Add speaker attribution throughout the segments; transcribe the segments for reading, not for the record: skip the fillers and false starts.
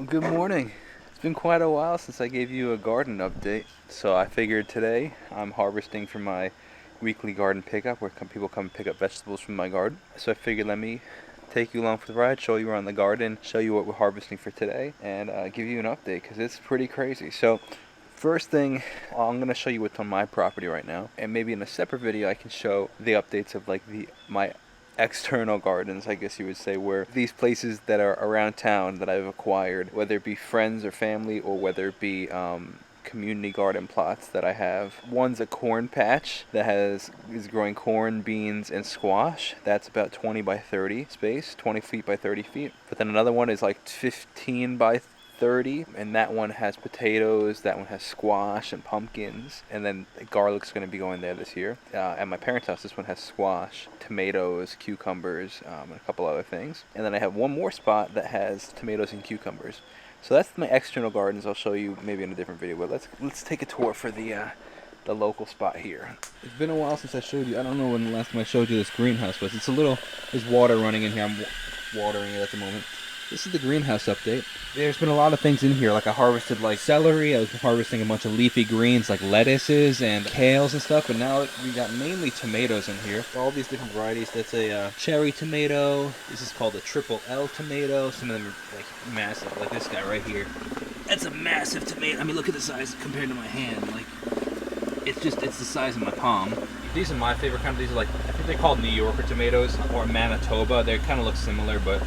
Speaker 1: Well, good morning. It's been quite a while since I gave you a garden update, so I figured today I'm harvesting for my weekly garden pickup where people come pick up vegetables from my garden. So I figured let me take you along for the ride, show you around the garden, show you what we're harvesting for today, and give you an update because it's pretty crazy. So first thing, I'm going to show you what's on my property right now, and maybe in a separate video I can show the updates of like my external gardens, I guess you would say, where these places that are around town that I've acquired, whether it be friends or family or whether it be community garden plots that I have. One's a corn patch that is growing corn, beans, and squash. That's about 20 by 30 space, 20 feet by 30 feet. But then another one is like 15 by 30, and that one has potatoes, that one has squash and pumpkins, and then garlic's going to be going there this year. At my parents' house, this one has squash, tomatoes, cucumbers, and a couple other things. And then I have one more spot that has tomatoes and cucumbers. So that's my external gardens. I'll show you maybe in a different video, but let's take a tour for the local spot here. It's been a while since I showed you. I don't know when the last time I showed you this greenhouse was. There's water running in here. I'm watering it at the moment. This is the greenhouse update. There's been a lot of things in here, like I harvested like celery, I was harvesting a bunch of leafy greens like lettuces and kales and stuff, but now we got mainly tomatoes in here. All these different varieties. That's a cherry tomato. This is called a triple L tomato. Some of them are like massive, like this guy right here. That's a massive tomato. I mean, look at the size compared to my hand. Like, it's the size of my palm. These are my favorite kind of, these are like, I think they're called New Yorker tomatoes or Manitoba. They kind of look similar, but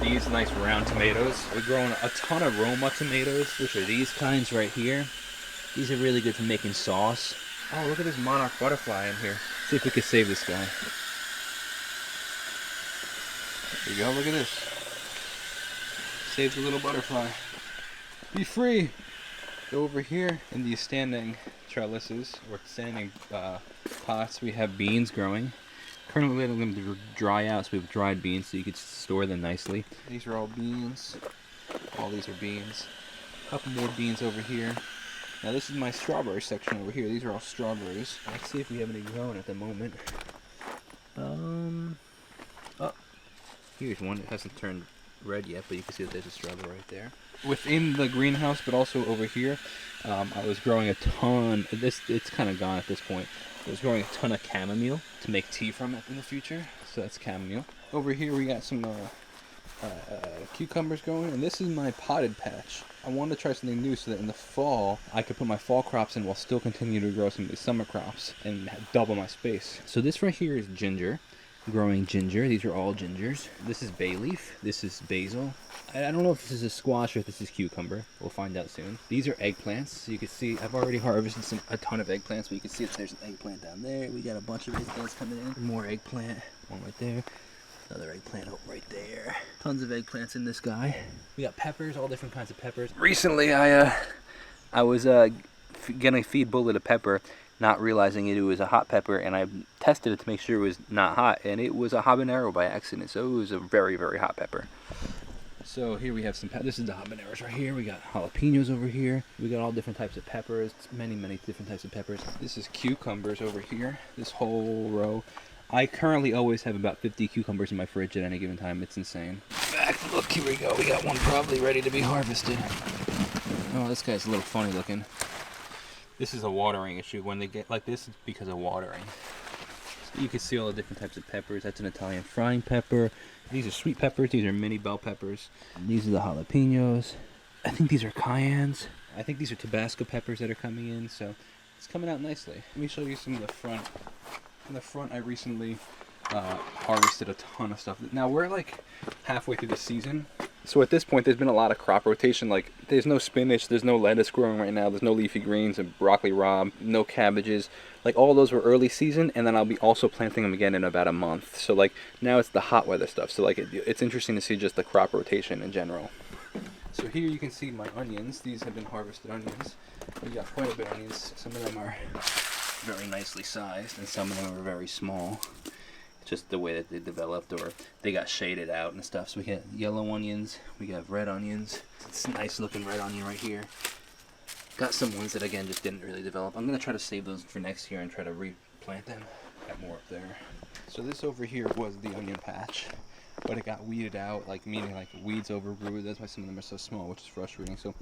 Speaker 1: these nice round tomatoes. We're growing a ton of Roma tomatoes, which are these kinds right here. These are really good for making sauce. Oh, look at this monarch butterfly in here. See if we can save this guy. There you go, look at this. Save the little butterfly. Be free! Go over here in these standing trellises or standing pots, we have beans growing. Currently letting them to dry out, so we have dried beans so you could store them nicely. These are all beans. All these are beans. A couple more beans over here. Now this is my strawberry section over here. These are all strawberries. Let's see if we have any growing at the moment. Oh, here's one. It hasn't turned red yet, but you can see that there's a strawberry right there. Within the greenhouse, but also over here, I was growing a ton. It's kind of gone at this point. I was growing a ton of chamomile to make tea from it in the future. So that's chamomile. Over here we got some cucumbers going, and this is my potted patch. I wanted to try something new so that in the fall I could put my fall crops in while still continue to grow some of these summer crops and double my space. So this right here is ginger. Growing ginger. These are all gingers. This is bay leaf. This is basil. I don't know if this is a squash or if this is cucumber. We'll find out soon. These are eggplants. So you can see I've already harvested a ton of eggplants, but you can see that there's an eggplant down there. We got a bunch of eggplants coming in. More eggplant. One right there. Another eggplant right there. Tons of eggplants in this guy. We got peppers, all different kinds of peppers. Recently I was gonna feed Bullet a pepper, not realizing it was a hot pepper, and I tested it to make sure it was not hot, and it was a habanero by accident, so it was a very, very hot pepper. So here we have some this is the habaneros right here. We got jalapenos over here. We got all different types of peppers, many different types of peppers. This is cucumbers over here, this whole row. I currently always have about 50 cucumbers in my fridge at any given time. It's insane. In fact, look, here we go. We got one probably ready to be harvested. Oh, this guy's a little funny looking. This is a watering issue. When they get like this, it's because of watering. So you can see all the different types of peppers. That's an Italian frying pepper. These are sweet peppers. These are mini bell peppers. And these are the jalapenos. I think these are cayennes. I think these are Tabasco peppers that are coming in. So it's coming out nicely. Let me show you some of the front. In the front, I recently harvested a ton of stuff. Now we're like halfway through the season. So at this point, there's been a lot of crop rotation. Like, there's no spinach, there's no lettuce growing right now, there's no leafy greens and broccoli rabe, no cabbages. Like, all those were early season, and then I'll be also planting them again in about a month. So, like, now it's the hot weather stuff. So, like, it's interesting to see just the crop rotation in general. So here you can see my onions. These have been harvested onions. We got quite a bit of onions. Some of them are very nicely sized, and some of them are very small. Just the way that they developed, or they got shaded out and stuff. So we got yellow onions, we got red onions. It's a nice looking red onion right here. Got some ones that again just didn't really develop. I'm gonna try to save those for next year and try to replant them. Got more up there. So this over here was the onion patch. but it got weeded out, like meaning like weeds overgrew. That's why some of them are so small, which is frustrating. So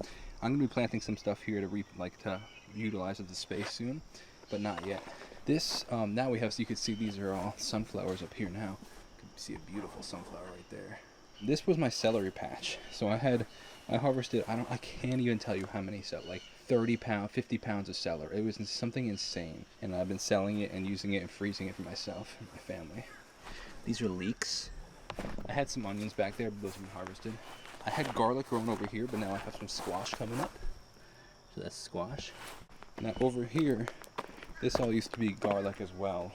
Speaker 1: I'm gonna be planting some stuff here to to utilize the space soon, but not yet. This now we have, so you can see these are all sunflowers up here now. You can see a beautiful sunflower right there. This was my celery patch. So I harvested, I can't even tell you how many, like 30 pounds, 50 pounds of celery. It was something insane. And I've been selling it and using it and freezing it for myself and my family. These are leeks. I had some onions back there, but those have been harvested. I had garlic growing over here, but now I have some squash coming up. So that's squash. Now over here, this all used to be garlic as well.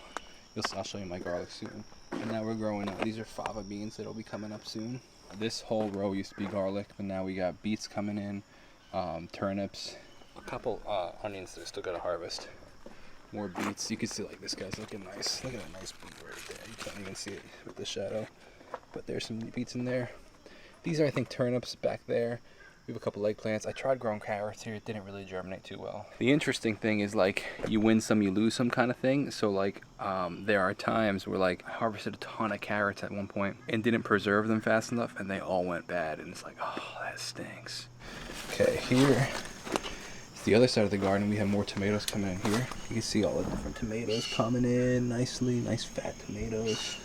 Speaker 1: I'll show you my garlic soon. And now we're growing up. These are fava beans that'll be coming up soon. This whole row used to be garlic, but now we got beets coming in, turnips, a couple onions that I still got to harvest. More beets. You can see like this guy's looking nice. Look at that nice beet right there. You can't even see it with the shadow, but there's some beets in there. These are, I think, turnips back there. We have a couple eggplants. I tried growing carrots here. It didn't really germinate too well. The interesting thing is, like, you win some, you lose some kind of thing. So, like, there are times where, like, I harvested a ton of carrots at one point and didn't preserve them fast enough, and they all went bad. And it's like, oh, that stinks. Okay, here is the other side of the garden. We have more tomatoes coming in here. You can see all the different tomatoes coming in nicely. Nice fat tomatoes.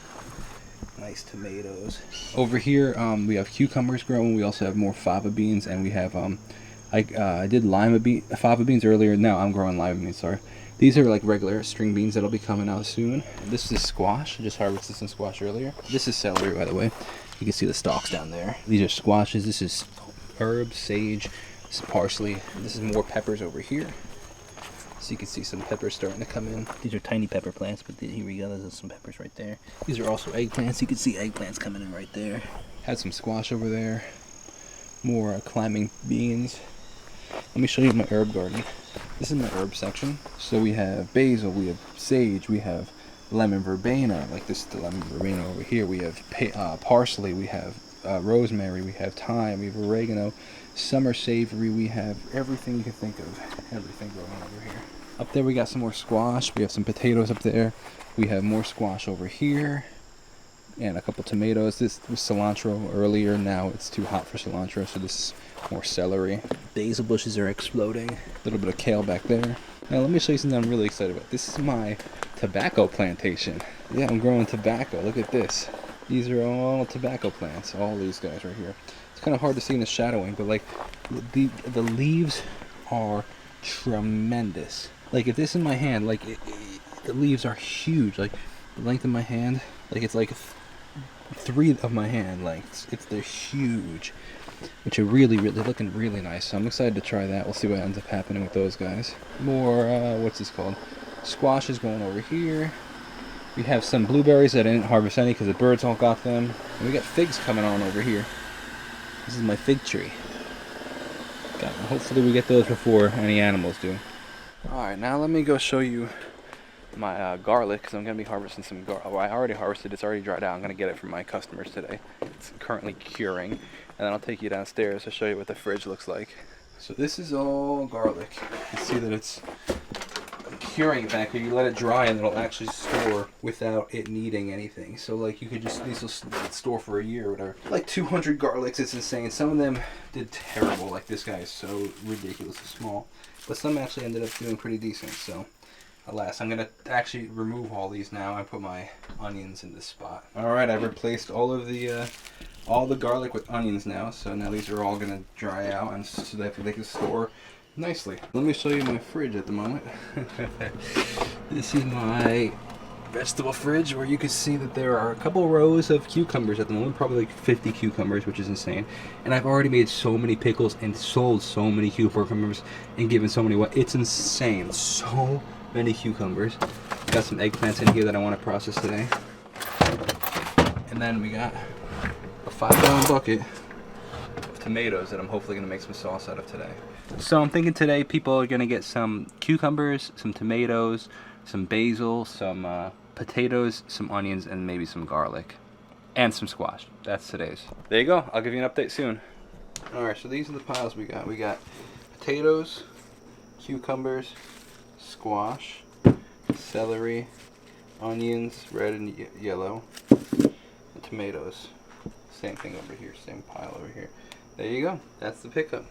Speaker 1: Nice tomatoes. Over here, we have cucumbers growing. We also have more fava beans, and we have I did fava beans earlier. Now I'm growing lima beans. Sorry, these are like regular string beans that'll be coming out soon. This is squash. I just harvested some squash earlier. This is celery, by the way. You can see the stalks down there. These are squashes. This is herbs, sage. This is parsley. This is more peppers over here. So you can see some peppers starting to come in. These are tiny pepper plants, but here we go. There's some peppers right there. These are also eggplants. You can see eggplants coming in right there. Had some squash over there. More climbing beans. Let me show you my herb garden. This is my herb section. So we have basil, we have sage, we have lemon verbena. Like this is the lemon verbena over here. We have parsley, we have rosemary, we have thyme, we have oregano, summer savory. We have everything you can think of. Everything growing over here. Up there we got some more squash. We have some potatoes up there. We have more squash over here. And a couple tomatoes. This was cilantro earlier. Now it's too hot for cilantro, so this is more celery. Basil bushes are exploding. A little bit of kale back there. Now let me show you something I'm really excited about. This is my tobacco plantation. Yeah, I'm growing tobacco. Look at this. These are all tobacco plants. All these guys right here. It's kind of hard to see in the shadowing, but like the leaves are tremendous. Like if this in my hand, like the leaves are huge. Like the length of my hand, like it's like 3 of my hand lengths. They're huge, which are really looking really nice. So I'm excited to try that. We'll see what ends up happening with those guys. More what's this called? Squash is going over here. We have some blueberries that I didn't harvest any because the birds all got them. And we got figs coming on over here. This is my fig tree. Hopefully we get those before any animals do. Alright, now let me go show you my garlic, because I'm going to be harvesting some garlic. Well, I already harvested. It's already dried out. I'm going to get it from my customers today. It's currently curing. And then I'll take you downstairs to show you what the fridge looks like. So this is all garlic. You can see that it's curing back here. You let it dry and it'll actually store without it needing anything. So like you could just, these will store for a year or whatever. Like 200 garlics, it's insane. Some of them did terrible. Like this guy is so ridiculously small. But some actually ended up doing pretty decent. So alas, I'm going to actually remove all these now and put my onions in this spot. Alright, I've replaced all the garlic with onions now. So now these are all going to dry out and so that they can store nicely. Let me show you my fridge at the moment. This is my vegetable fridge where you can see that there are a couple rows of cucumbers at the moment, probably like 50 cucumbers, which is insane. And I've already made so many pickles and sold so many cucumbers and given so many away. It's insane. So many cucumbers. Got some eggplants in here that I want to process today. And then we got a 5-gallon bucket of tomatoes that I'm hopefully going to make some sauce out of today. So I'm thinking today people are going to get some cucumbers, some tomatoes, some basil, some potatoes, some onions, and maybe some garlic. And some squash. That's today's. There you go. I'll give you an update soon. Alright, so these are the piles we got. We got potatoes, cucumbers, squash, celery, onions, red and yellow, and tomatoes. Same thing over here, same pile over here. There you go. That's the pickup.